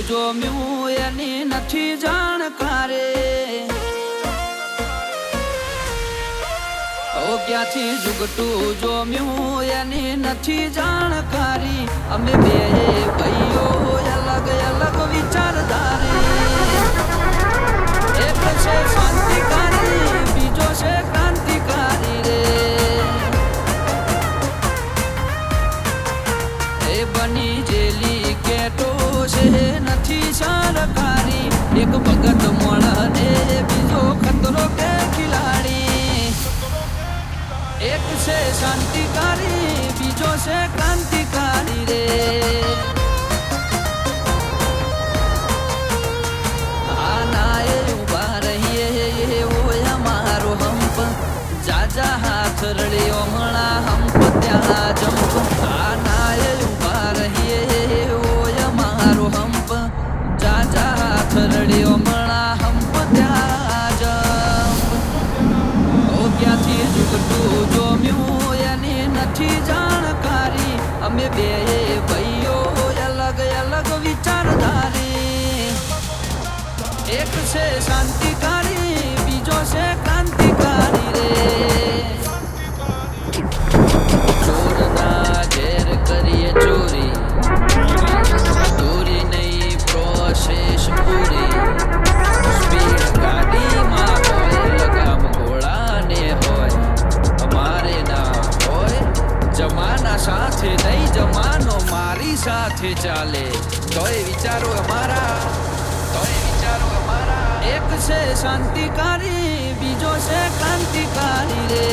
જોમ્યું એની નથી જાણકારે ઓ ક્યાંથી જુગટું જોમ્યું એની નથી જાણકારી અમે બે ભાઈઓ અલગ અલગ વિચારધારી એક છે શાંતિકારી બીજો છે ક્રાંતિકારી રે એ બની જેલી કેટો છે નથી સરકારી એક ભગત મળે બીજો ખતરો કે ખિલાડી એક છે શાંતિકારી બીજો છે ક્રાંતિકારી રે આના એ ઉભા રહીએ હોય અમારો હંપ જાજા હાથ રળ્યો હમણા હંપ ત્યાં જંપ આના એ ઉભા રહીએ હોય અમારો હંપ જાજા હાથ રળ્યો હમણા હંપ ત્યાં જંપ ઓ ક્યાંથી જુગટું જોમ્યું એની નથી જાણકારી અમે બે ભાઈઓ અલગ અલગ વિચારધારી એક છે શાંતિકારી બીજો છે ક્રાંતિકારી રે ચોરના ઘેર કરીએ ચોરી ચોરી નહીં પ્રોસેસ પૂરી સ્પીડ ગાડીમાં હોય લગામ ઘોડાને હોય અમારે ના હોય જમાના સાથે નહીં જમાનો મારી સાથે ચાલે તોય વિચારો અમારા એક છે શાંતિકારી બીજો છે ક્રાંતિકારી રે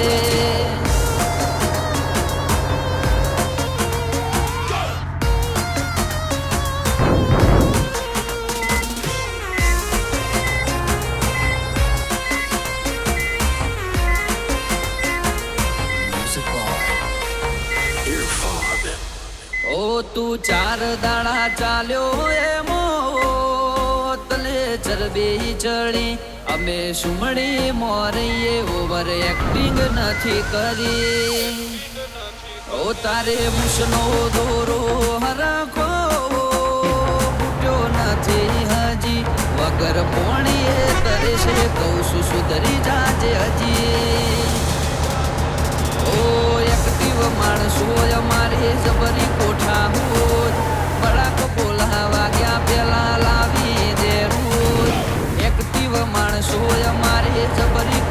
ઓ તું ચાર દાડા ચાલ્યો એમો તલે ચરબી ચડી અમે સુમણી મોરીએ ઓવર એક્ટિંગ નથી કરી ઓ તારે મુસનો દોરો હરખો ફૂટ્યો નથી હજી વગર પોણીએ તરે છે કહું છું સુધરી જાજે હજી ઓ એક્ટિવ માણસો અમારે જબરી કોઠા હોત બળાક બોલા વાગ્યા પેલા લાવી દે રોજ એક્ટિવ માણસો અમારે જબરી